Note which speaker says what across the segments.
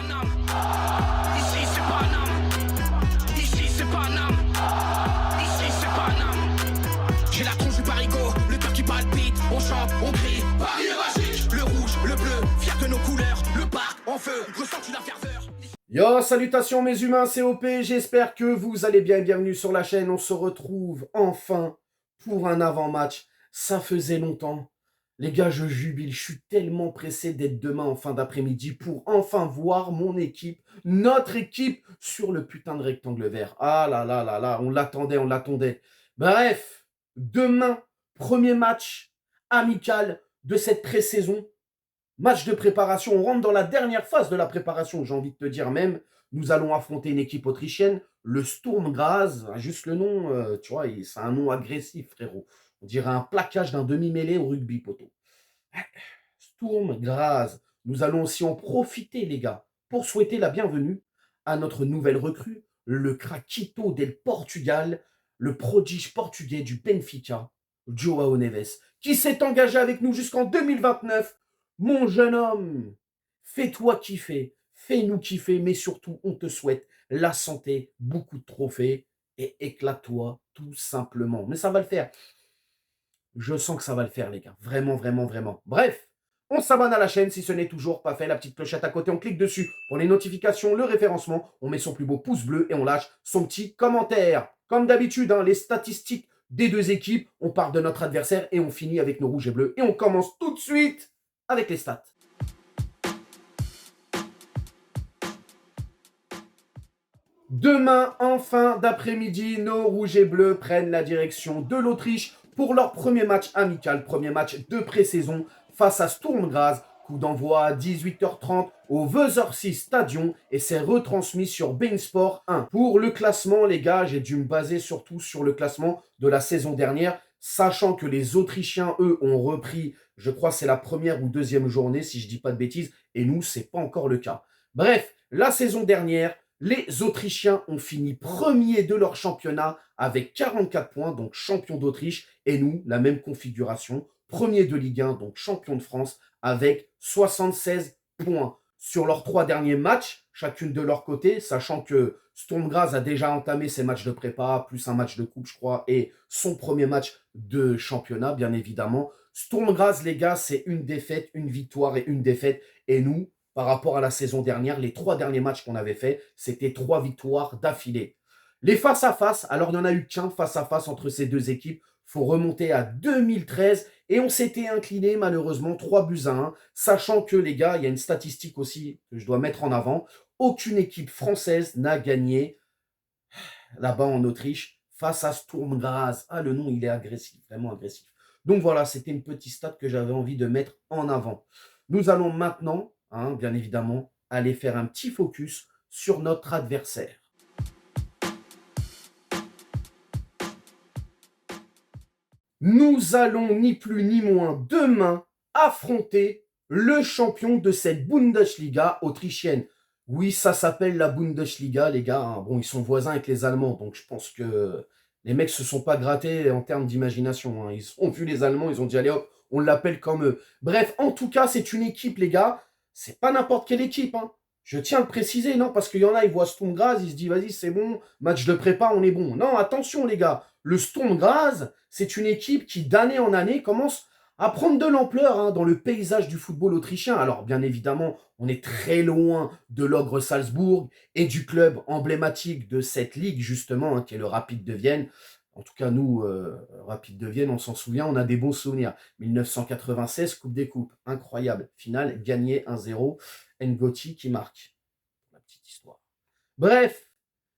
Speaker 1: Paname. Ici c'est Paname. Ici c'est Paname. Ici c'est Paname. J'ai la tronche du parigot, le cœur qui palpite. On chante, on crie, Paris est magique. Le rouge, le bleu, fier de nos couleurs. Le parc en feu, ressens-tu la ferveur?
Speaker 2: Yo, salutations mes humains, c'est OP, j'espère que vous allez bien, bienvenue sur la chaîne. On se retrouve enfin pour un avant-match. Ça faisait longtemps. Les gars, je jubile, je suis tellement pressé d'être demain en fin d'après-midi pour enfin voir mon équipe, notre équipe, sur le putain de rectangle vert. Ah là là là là, on l'attendait, on l'attendait. Bref, demain, premier match amical de cette pré-saison. Match de préparation, on rentre dans la dernière phase de la préparation, j'ai envie de te dire même. Nous allons affronter une équipe autrichienne, le Sturm Graz, juste le nom, tu vois, c'est un nom agressif, frérot. On dirait un plaquage d'un demi-mêlée au rugby, poteau. Sturm Graz. Nous allons aussi en profiter, les gars, pour souhaiter la bienvenue à notre nouvelle recrue, le Craquito del Portugal, le prodige portugais du Benfica, João Neves, qui s'est engagé avec nous jusqu'en 2029. Mon jeune homme, fais-toi kiffer, fais-nous kiffer, mais surtout, on te souhaite la santé, beaucoup de trophées et éclate-toi tout simplement. Mais ça va le faire. Je sens que ça va le faire, les gars. Vraiment, vraiment, vraiment. Bref, on s'abonne à la chaîne si ce n'est toujours pas fait. La petite clochette à côté, on clique dessus pour les notifications, le référencement. On met son plus beau pouce bleu et on lâche son petit commentaire. Comme d'habitude, les statistiques des deux équipes. On part de notre adversaire et on finit avec nos rouges et bleus. Et on commence tout de suite avec les stats. Demain, en fin d'après-midi, nos rouges et bleus prennent la direction de l'Autriche pour leur premier match amical, premier match de pré-saison face à Sturm Graz. Coup d'envoi à 18h30 au Wörthersee Stadion et c'est retransmis sur beIN Sport 1. Pour le classement, les gars, j'ai dû me baser surtout sur le classement de la saison dernière, sachant que les Autrichiens, eux, ont repris, je crois c'est la première ou deuxième journée, si je ne dis pas de bêtises, et nous, ce n'est pas encore le cas. Bref, la saison dernière, les Autrichiens ont fini premier de leur championnat avec 44 points, donc champion d'Autriche. Et nous, la même configuration, premier de Ligue 1, donc champion de France, avec 76 points. Sur leurs 3 derniers matchs, chacune de leur côté, sachant que Sturm Graz a déjà entamé ses matchs de prépa, plus un match de coupe, je crois, et son premier match de championnat, bien évidemment. Sturm Graz, les gars, c'est une défaite, une victoire et une défaite. Et nous, par rapport à la saison dernière, les 3 derniers matchs qu'on avait fait, c'était 3 victoires d'affilée. Les face-à-face, alors il n'y en a eu qu'un face-à-face entre ces deux équipes. Il faut remonter à 2013 et on s'était incliné malheureusement 3-1, sachant que les gars, il y a une statistique aussi que je dois mettre en avant. Aucune équipe française n'a gagné là-bas en Autriche face à Sturm Graz. Ah, le nom, il est agressif, vraiment agressif. Donc voilà, c'était une petite stat que j'avais envie de mettre en avant. Nous allons maintenant, bien évidemment, aller faire un petit focus sur notre adversaire. Nous allons ni plus ni moins demain affronter le champion de cette Bundesliga autrichienne. Oui, ça s'appelle la Bundesliga, les gars. Bon, ils sont voisins avec les Allemands, donc je pense que les mecs se sont pas grattés en termes d'imagination. Ils ont vu les Allemands, ils ont dit allez hop, on l'appelle comme eux. Bref, en tout cas, c'est une équipe, les gars. C'est pas n'importe quelle équipe. Je tiens à le préciser, non, parce qu'il y en a, ils voient Sturm Graz, ils se disent vas-y, c'est bon, match de prépa, on est bon. Non, attention, les gars. Le Sturm Graz, c'est une équipe qui, d'année en année, commence à prendre de l'ampleur dans le paysage du football autrichien. Alors, bien évidemment, on est très loin de l'Ogre Salzbourg et du club emblématique de cette ligue, justement, qui est le Rapid de Vienne. En tout cas, nous, Rapid de Vienne, on s'en souvient, on a des bons souvenirs. 1996, Coupe des Coupes, incroyable. Finale, gagné 1-0. Ngoti qui marque. La petite histoire. Bref,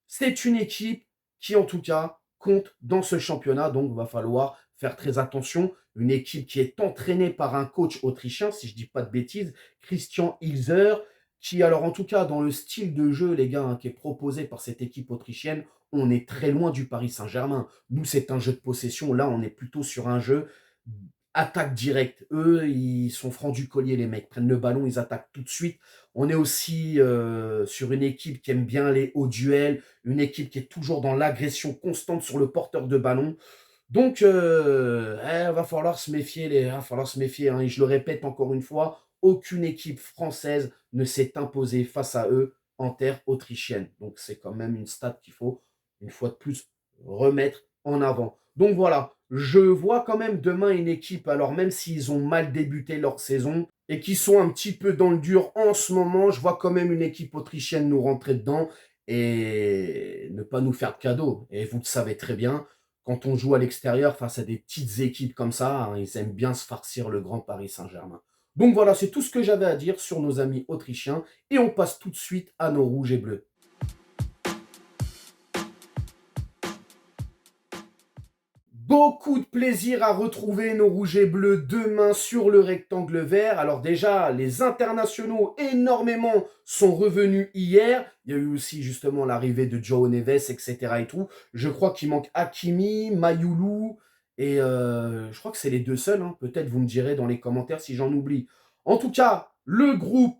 Speaker 2: c'est une équipe qui, en tout cas, compte dans ce championnat. Donc, il va falloir faire très attention. Une équipe qui est entraînée par un coach autrichien, si je ne dis pas de bêtises, Christian Ilzer, qui, alors en tout cas, dans le style de jeu, les gars, qui est proposé par cette équipe autrichienne, on est très loin du Paris Saint-Germain. Nous, c'est un jeu de possession. Là, on est plutôt sur un jeu attaque directe. Eux, ils sont francs du collier, les mecs. Prennent le ballon, ils attaquent tout de suite. On est aussi sur une équipe qui aime bien les hauts duels, une équipe qui est toujours dans l'agression constante sur le porteur de ballon. Donc, va falloir se méfier, va falloir se méfier. Hein. Et je le répète encore une fois, aucune équipe française ne s'est imposée face à eux en terre autrichienne. Donc, c'est quand même une stat qu'il faut, une fois de plus, remettre en avant. Donc, voilà, je vois quand même demain une équipe, alors même s'ils ont mal débuté leur saison et qu'ils sont un petit peu dans le dur en ce moment, je vois quand même une équipe autrichienne nous rentrer dedans et ne pas nous faire de cadeaux. Et vous le savez très bien, quand on joue à l'extérieur face à des petites équipes comme ça, hein, ils aiment bien se farcir le grand Paris Saint-Germain. Donc voilà, c'est tout ce que j'avais à dire sur nos amis autrichiens. Et on passe tout de suite à nos rouges et bleus. Beaucoup de plaisir à retrouver nos rouges et bleus demain sur le rectangle vert. Alors déjà, les internationaux, énormément, sont revenus hier. Il y a eu aussi justement l'arrivée de João Neves, etc. et tout. Je crois qu'il manque Hakimi, Mayoulou, et je crois que c'est les deux seuls. Hein. Peut-être vous me direz dans les commentaires si j'en oublie. En tout cas, le groupe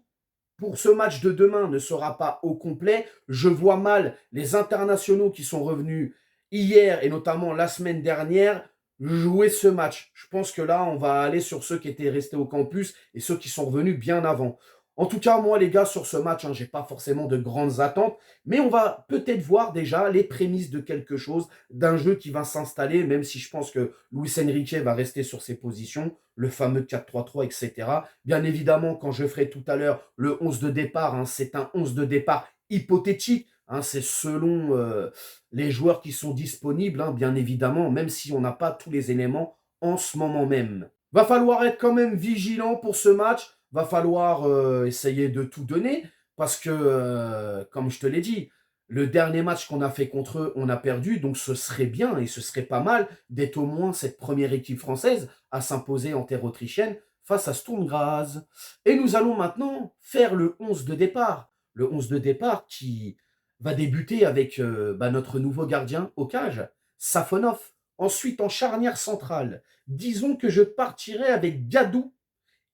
Speaker 2: pour ce match de demain ne sera pas au complet. Je vois mal les internationaux qui sont revenus hier et notamment la semaine dernière jouer ce match. Je pense que là, on va aller sur ceux qui étaient restés au campus et ceux qui sont revenus bien avant. En tout cas, moi, les gars, sur ce match, je n'ai pas forcément de grandes attentes, mais on va peut-être voir déjà les prémices de quelque chose, d'un jeu qui va s'installer, même si je pense que Luis Enrique va rester sur ses positions, le fameux 4-3-3, etc. Bien évidemment, quand je ferai tout à l'heure le 11 de départ, c'est un 11 de départ hypothétique, c'est selon les joueurs qui sont disponibles, bien évidemment, même si on n'a pas tous les éléments en ce moment même. Va falloir être quand même vigilant pour ce match. Va falloir essayer de tout donner parce que, comme je te l'ai dit, le dernier match qu'on a fait contre eux, on a perdu. Donc, ce serait bien et ce serait pas mal d'être au moins cette première équipe française à s'imposer en terre autrichienne face à Sturm Graz. Et nous allons maintenant faire le 11 de départ. Le 11 de départ qui va débuter avec notre nouveau gardien au cage, Safonov. Ensuite, en charnière centrale, disons que je partirai avec Gadou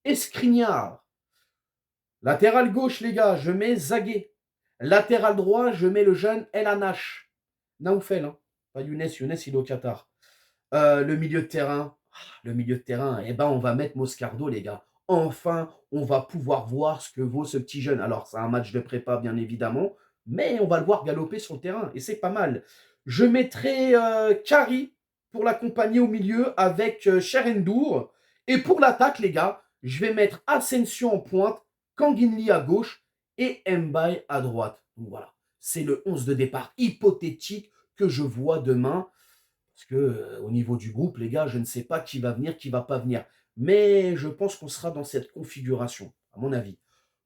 Speaker 2: et Skriniar. Latéral gauche, les gars, je mets Zaguet. Latéral droit, je mets le jeune El Anache. Naoufel, hein. Pas Younes, il est au Qatar. Le milieu de terrain, on va mettre Moscardo, les gars. Enfin, on va pouvoir voir ce que vaut ce petit jeune. Alors, c'est un match de prépa, bien évidemment, mais on va le voir galoper sur le terrain, et c'est pas mal. Je mettrai Kari pour l'accompagner au milieu avec Cherendour. Et pour l'attaque, les gars, je vais mettre Asensio en pointe, Kanginli à gauche et Mbaye à droite. Donc voilà, c'est le 11 de départ hypothétique que je vois demain. Parce que au niveau du groupe, les gars, je ne sais pas qui va venir, qui ne va pas venir. Mais je pense qu'on sera dans cette configuration, à mon avis.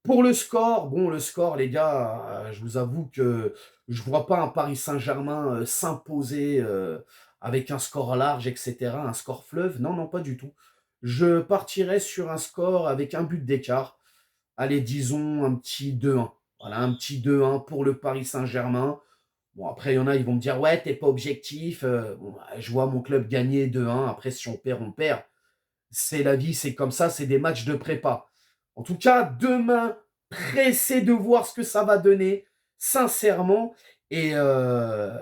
Speaker 2: Pour le score, le score, les gars, je vous avoue que je ne vois pas un Paris Saint-Germain s'imposer avec un score large, etc., un score fleuve. Non, non, pas du tout. Je partirais sur un score avec un but d'écart. Allez, disons un petit 2-1. Voilà, un petit 2-1 pour le Paris Saint-Germain. Bon, après, il y en a, ils vont me dire, ouais, t'es pas objectif. Je vois mon club gagner 2-1. Après, si on perd, on perd. C'est la vie, c'est comme ça, c'est des matchs de prépa. En tout cas, demain, pressé de voir ce que ça va donner, sincèrement. Et va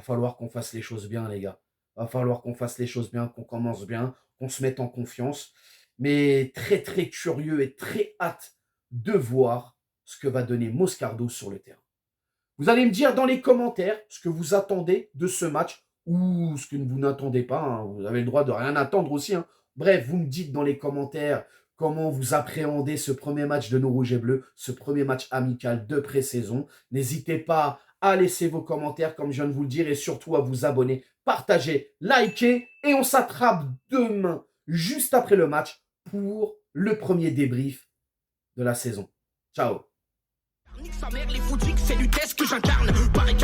Speaker 2: falloir qu'on fasse les choses bien, les gars. Va falloir qu'on fasse les choses bien, qu'on commence bien, qu'on se mette en confiance. Mais très, très curieux et très hâte de voir ce que va donner Moscardo sur le terrain. Vous allez me dire dans les commentaires ce que vous attendez de ce match ou ce que vous n'attendez pas. Vous avez le droit de rien attendre aussi. Bref, vous me dites dans les commentaires comment vous appréhendez ce premier match de nos Rouges et Bleus, ce premier match amical de pré-saison. N'hésitez pas à laisser vos commentaires, comme je viens de vous le dire, et surtout à vous abonner, partager, liker. Et on s'attrape demain, juste après le match, pour le premier débrief de la saison. Ciao.
Speaker 1: Nique sa mère, les foutiques, c'est l'UTES que j'incarne. Pareil